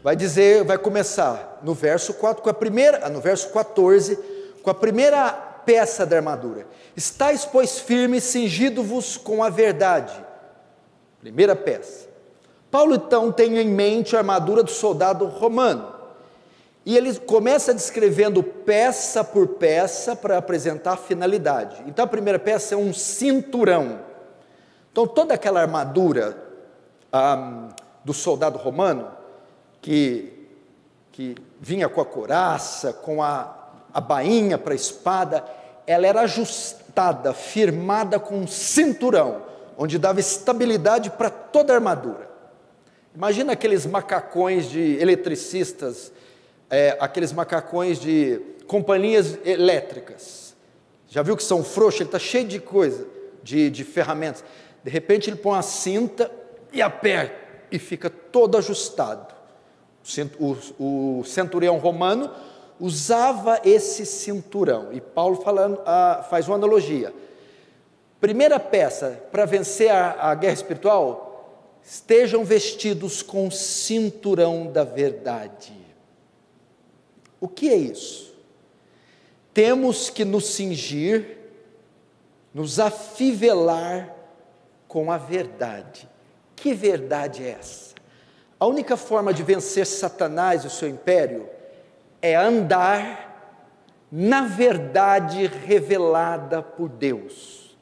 vai dizer, vai começar no verso 4, no verso 14, com a primeira peça da armadura. Estais, pois, firmes, cingido-vos com a verdade. Primeira peça. Paulo, então, tem em mente a armadura do soldado romano. E ele começa descrevendo peça por peça para apresentar a finalidade. Então, a primeira peça é um cinturão. Então, toda aquela armadura do soldado romano, que vinha com a couraça, com a bainha para a espada, ela era ajustada, firmada com um cinturão, onde dava estabilidade para toda a armadura. Imagina aqueles macacões de eletricistas, aqueles macacões de companhias elétricas. Já viu que são frouxos? Ele está cheio de coisa, de ferramentas. De repente ele põe uma cinta e aperta, e fica todo ajustado. O centurião romano usava esse cinturão, e Paulo faz uma analogia. Primeira peça, para vencer a guerra espiritual, estejam vestidos com o cinturão da verdade. O que é isso? Temos que nos cingir, nos afivelar com a verdade. Que verdade é essa? A única forma de vencer Satanás e o seu império é andar na verdade revelada por Deus.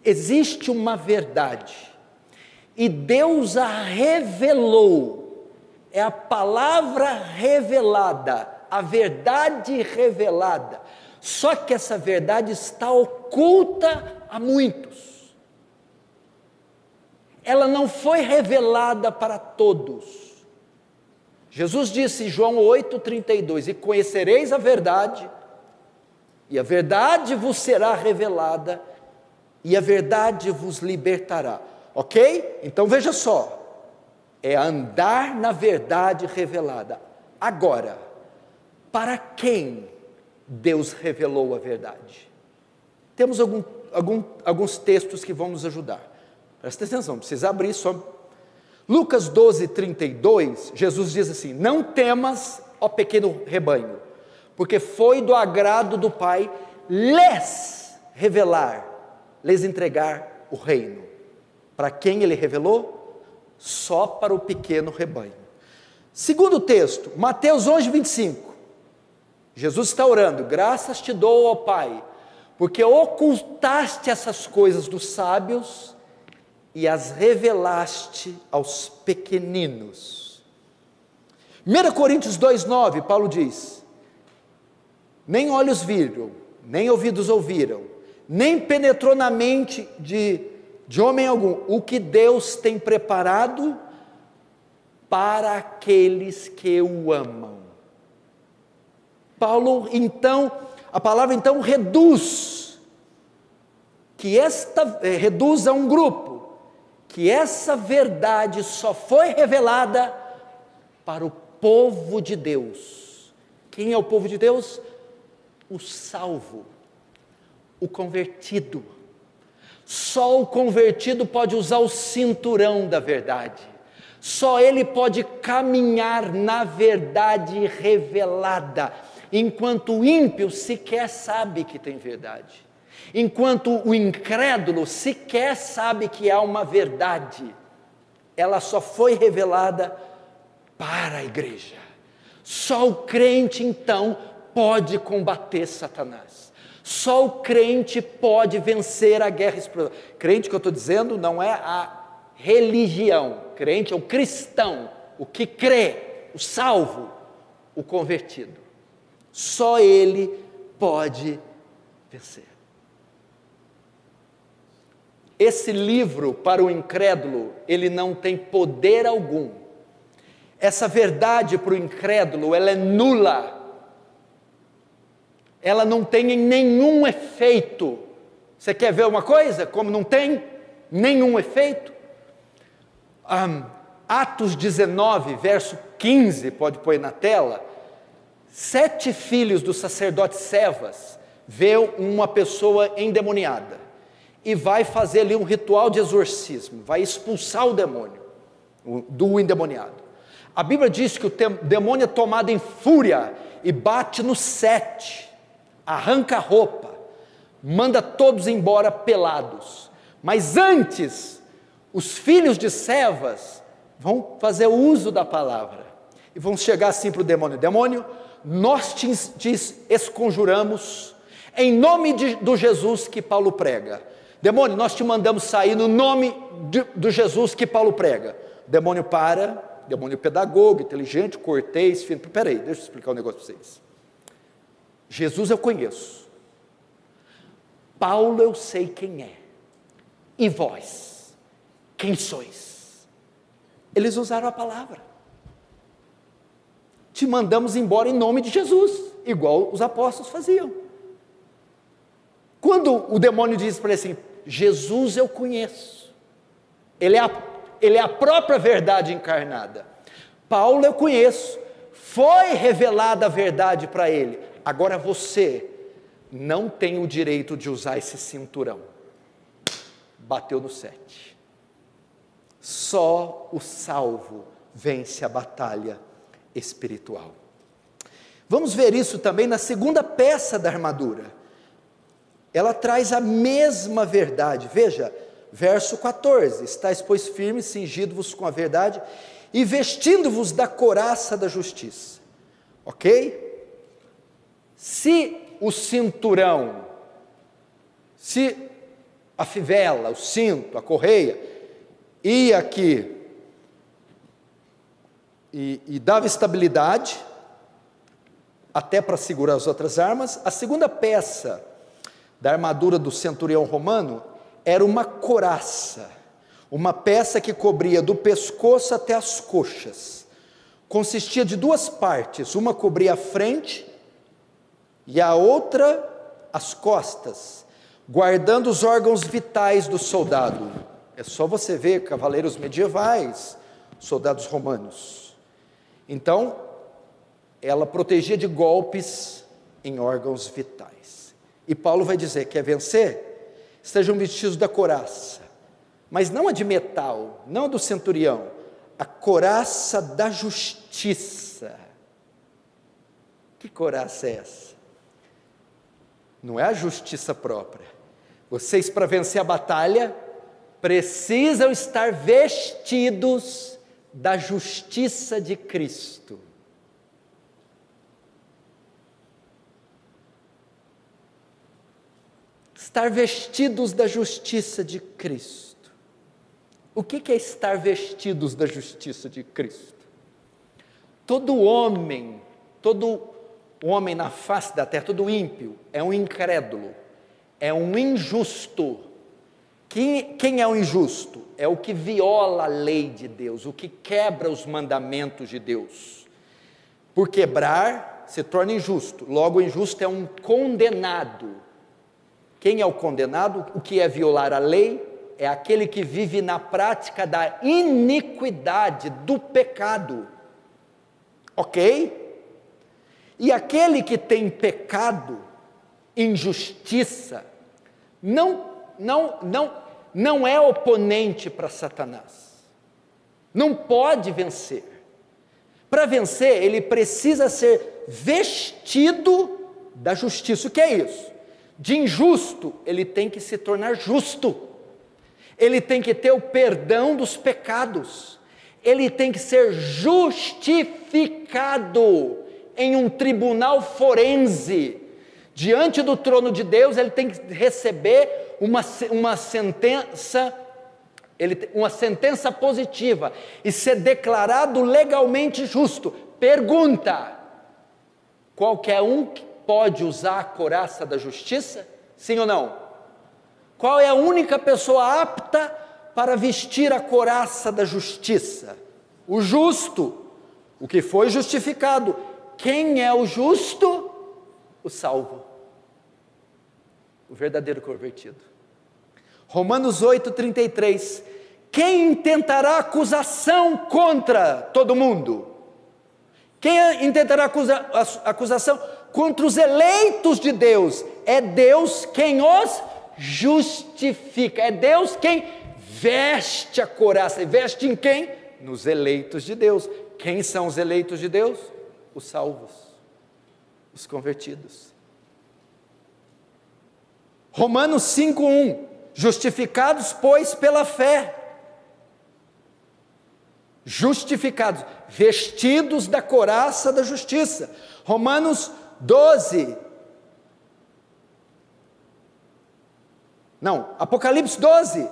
Existe uma verdade, e Deus a revelou, é a palavra revelada, a verdade revelada, só que essa verdade está oculta a muitos. Ela não foi revelada para todos. Jesus disse em João 8,32, e conhecereis a verdade, e a verdade vos será revelada, e a verdade vos libertará. Ok? Então veja só, é andar na verdade revelada. Agora, para quem Deus revelou a verdade? Temos alguns textos que vão nos ajudar. Presta atenção, precisa abrir só. Lucas 12:32, Jesus diz assim: não temas, ó pequeno rebanho, porque foi do agrado do Pai lhes revelar, lhes entregar o reino. Para quem ele revelou? Só para o pequeno rebanho. Segundo texto, Mateus 11:25, Jesus está orando: graças te dou, ó Pai, porque ocultaste essas coisas dos sábios e as revelaste aos pequeninos. 1 Coríntios 2,9, Paulo diz: nem olhos viram, nem ouvidos ouviram, nem penetrou na mente de homem algum, o que Deus tem preparado para aqueles que o amam. Paulo, então, a palavra então reduz a um grupo, que essa verdade só foi revelada para o povo de Deus. Quem é o povo de Deus? O salvo, o convertido. Só o convertido pode usar o cinturão da verdade. Só ele pode caminhar na verdade revelada, enquanto o ímpio sequer sabe que tem verdade. Enquanto o incrédulo sequer sabe que há uma verdade. Ela só foi revelada para a igreja. Só o crente então pode combater Satanás. Só o crente pode vencer a guerra espiritual. Crente que eu estou dizendo não é a religião. Crente é o cristão, o que crê, o salvo, o convertido. Só ele pode vencer. Esse livro para o incrédulo, ele não tem poder algum. Essa verdade para o incrédulo, ela é nula. Ela não tem nenhum efeito. Você quer ver uma coisa? Como não tem nenhum efeito? Atos 19, verso 15, pode pôr na tela. 7 filhos do sacerdote Cefas vê uma pessoa endemoniada e vai fazer ali um ritual de exorcismo, vai expulsar o demônio do endemoniado. A Bíblia diz que o demônio é tomado em fúria e bate no 7, arranca a roupa, manda todos embora pelados. Mas antes, os filhos de Sevas vão fazer uso da palavra e vão chegar assim para o demônio: demônio, nós te esconjuramos em nome do Jesus que Paulo prega. Demônio, nós te mandamos sair no nome do Jesus que Paulo prega. O demônio para, demônio pedagogo, inteligente, cortês, fino. Peraí, deixa eu explicar um negócio para vocês. Jesus eu conheço, Paulo eu sei quem é, e vós, quem sois? Eles usaram a palavra: te mandamos embora em nome de Jesus, igual os apóstolos faziam. Quando o demônio diz para ele assim: Jesus eu conheço, ele é a própria verdade encarnada. Paulo eu conheço, foi revelada a verdade para ele. Agora você não tem o direito de usar esse cinturão. Bateu no 7. Só o salvo vence a batalha espiritual. Vamos ver isso também na segunda peça da armadura. Ela traz a mesma verdade. Veja, verso 14: estáis, pois, firmes, cingindo-vos com a verdade e vestindo-vos da couraça da justiça. Ok? Se o cinturão, se a fivela, o cinto, a correia, ia aqui e dava estabilidade, até para segurar as outras armas, a segunda peça da armadura do centurião romano era uma couraça, uma peça que cobria do pescoço até as coxas. Consistia de duas partes, uma cobria a frente e a outra as costas, guardando os órgãos vitais do soldado. É só você ver cavaleiros medievais, soldados romanos. Então, ela protegia de golpes em órgãos vitais. E Paulo vai dizer: quer vencer? Estejam vestidos da couraça, mas não a de metal, não a do centurião, a couraça da justiça. Que couraça é essa? Não é a justiça própria. Vocês, para vencer a batalha, precisam estar vestidos da justiça de Cristo. Estar vestidos da justiça de Cristo. O que é estar vestidos da justiça de Cristo? Todo homem na face da terra, todo ímpio, é um incrédulo, é um injusto. Quem é o injusto? É o que viola a lei de Deus, o que quebra os mandamentos de Deus. Por quebrar, se torna injusto. Logo, o injusto é um condenado. Quem é o condenado? O que é violar a lei? É aquele que vive na prática da iniquidade, do pecado. Ok? E aquele que tem pecado, injustiça, não é oponente para Satanás. Não pode vencer. Para vencer, ele precisa ser vestido da justiça. O que é isso? De injusto, ele tem que se tornar justo. Ele tem que ter o perdão dos pecados. Ele tem que ser justificado em um tribunal forense. Diante do trono de Deus, ele tem que receber uma sentença positiva e ser declarado legalmente justo. Pergunta: qualquer um pode usar a couraça da justiça? Sim ou não? Qual é a única pessoa apta para vestir a couraça da justiça? O justo, o que foi justificado. Quem é o justo? O salvo, o verdadeiro convertido. Romanos 8:33. Quem intentará acusação contra todo mundo? Quem intentará acusação contra os eleitos de Deus? É Deus quem os justifica. É Deus quem veste a couraça. E veste em quem? Nos eleitos de Deus. Quem são os eleitos de Deus? Os salvos, os convertidos. Romanos 5:1, justificados, pois, pela fé. Justificados, vestidos da couraça da justiça. Romanos 12. Não, Apocalipse 12.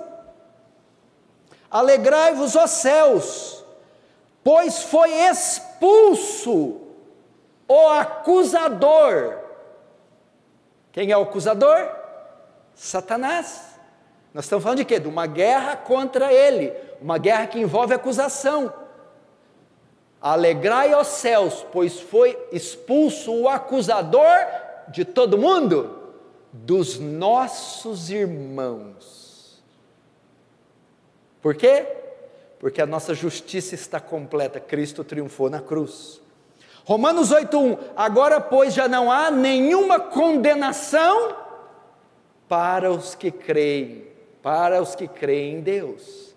Alegrai-vos, ó céus, pois foi expulso o acusador. Quem é o acusador? Satanás. Nós estamos falando de quê? De uma guerra contra ele, uma guerra que envolve acusação. Alegrai, ó céus, pois foi expulso o acusador de todo mundo, dos nossos irmãos. Por quê? Porque a nossa justiça está completa, Cristo triunfou na cruz. Romanos 8:1, agora pois já não há nenhuma condenação para os que creem em Deus.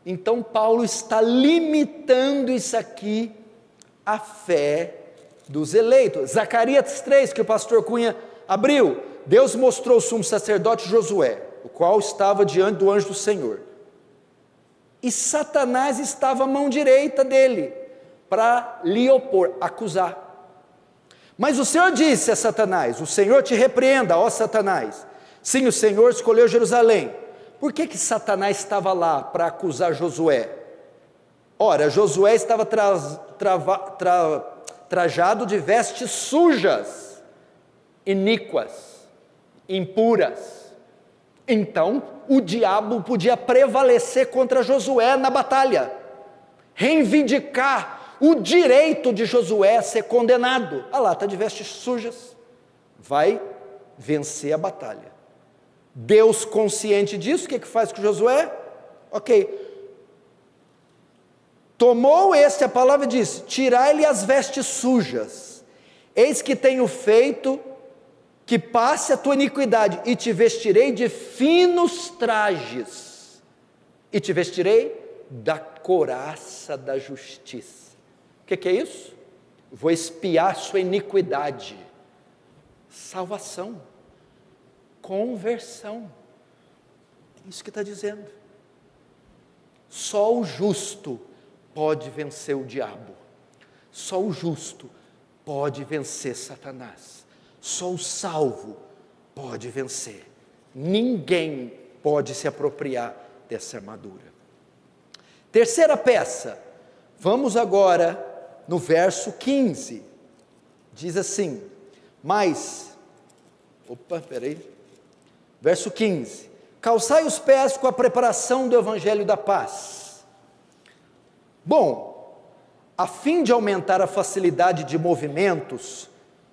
Então Paulo está limitando isso aqui à fé dos eleitos. Zacarias 3, que o pastor Cunha abriu, Deus mostrou o sumo sacerdote Josué, o qual estava diante do anjo do Senhor, e Satanás estava à mão direita dele, para lhe opor, acusar. Mas o Senhor disse a Satanás, o Senhor te repreenda, ó Satanás. Sim, o Senhor escolheu Jerusalém. Por que Satanás estava lá para acusar Josué? Ora, Josué estava trajado de vestes sujas, iníquas, impuras. Então, o diabo podia prevalecer contra Josué na batalha, reivindicar o direito de Josué a ser condenado. Ah lá, está de vestes sujas, vai vencer a batalha. Deus, consciente disso, o que faz com Josué? Ok, tomou a palavra e disse, tirai-lhe as vestes sujas, eis que tenho feito que passe a tua iniquidade, e te vestirei de finos trajes, e te vestirei da couraça da justiça. O que é isso? Vou expiar sua iniquidade. Salvação, conversão, é isso que está dizendo. Só o justo pode vencer o diabo, só o justo pode vencer Satanás, só o salvo pode vencer, ninguém pode se apropriar dessa armadura. Terceira peça, vamos agora no verso 15, diz assim, verso 15, calçai os pés com a preparação do evangelho da paz. Bom, a fim de aumentar a facilidade de movimentos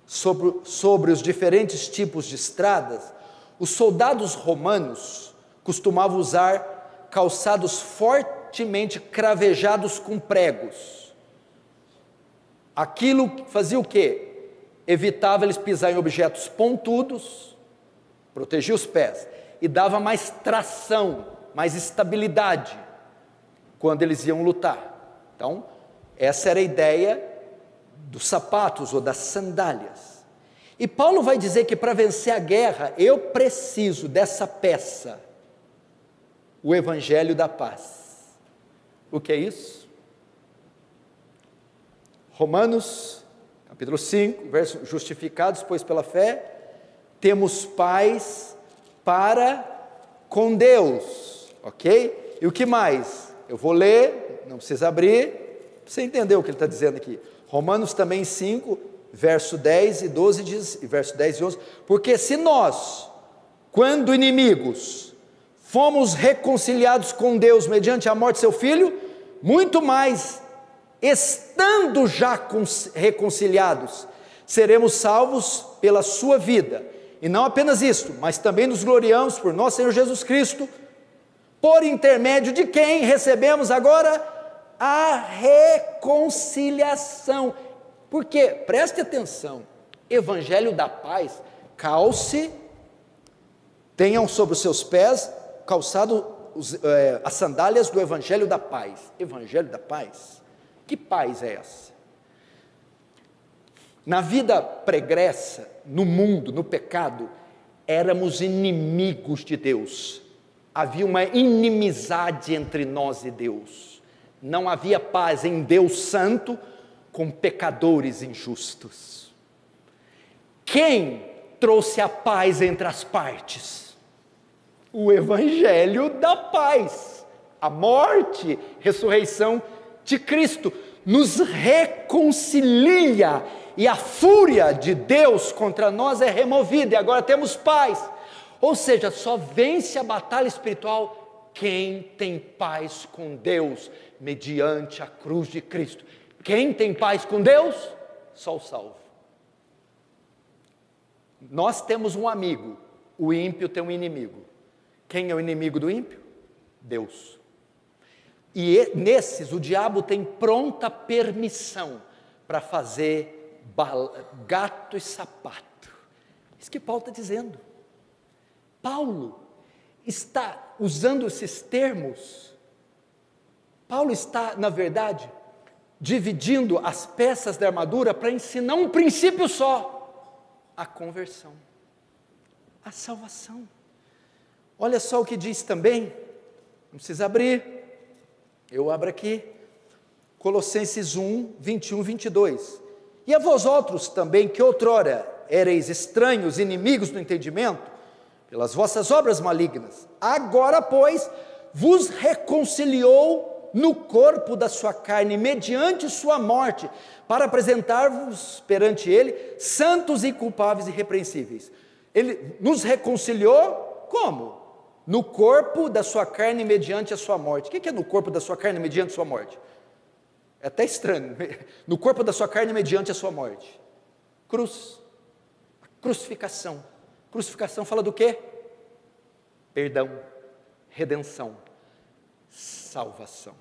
sobre os diferentes tipos de estradas, os soldados romanos costumavam usar calçados fortemente cravejados com pregos. Aquilo fazia o quê? Evitava eles pisar em objetos pontudos, protegia os pés, e dava mais tração, mais estabilidade, quando eles iam lutar. Então, essa era a ideia dos sapatos ou das sandálias. E Paulo vai dizer que para vencer a guerra, eu preciso dessa peça, o evangelho da paz. O que é isso? Romanos, capítulo 5, verso, justificados, pois pela fé, temos paz para com Deus, ok? E o que mais? Eu vou ler, não precisa abrir, para você entender o que ele está dizendo aqui. Romanos também 5, verso 10 e 12 diz, verso 10 e 11, porque se nós, quando inimigos, fomos reconciliados com Deus mediante a morte de seu Filho, muito mais, estando já reconciliados, seremos salvos pela sua vida. E não apenas isso, mas também nos gloriamos por nosso Senhor Jesus Cristo, por intermédio de quem recebemos agora a reconciliação. Porque, preste atenção, evangelho da paz, calce, tenham sobre os seus pés calçado as sandálias do Evangelho da Paz. Evangelho da Paz? Que paz é essa? Na vida pregressa, no mundo, no pecado, éramos inimigos de Deus. Havia uma inimizade entre nós e Deus. Não havia paz em Deus Santo com pecadores injustos. Quem trouxe a paz entre as partes? O Evangelho da Paz. A morte, ressurreição de Cristo nos reconcilia e a fúria de Deus contra nós é removida e agora temos paz. Ou seja, só vence a batalha espiritual quem tem paz com Deus mediante a cruz de Cristo. Quem tem paz com Deus? Só o salvo. Nós temos um amigo, o ímpio tem um inimigo. Quem é o inimigo do ímpio? Deus. E nesses o diabo tem pronta permissão para fazer gato e sapato. Isso que Paulo está dizendo. Paulo está usando esses termos. Paulo está, na verdade, dividindo as peças da armadura para ensinar um princípio só: a conversão, a salvação. Olha só o que diz também, não precisa abrir, eu abro aqui, Colossenses 1, 21, 22. E a vós outros também, que outrora ereis estranhos, inimigos do entendimento, pelas vossas obras malignas, agora, pois, vos reconciliou no corpo da sua carne, mediante sua morte, para apresentar-vos perante Ele, santos e inculpáveis e irrepreensíveis. Ele nos reconciliou como? No corpo da sua carne, mediante a sua morte. O que é no corpo da sua carne, mediante a sua morte? É até estranho. No corpo da sua carne, mediante a sua morte. Cruz. Crucificação. Crucificação fala do quê? Perdão, redenção, salvação.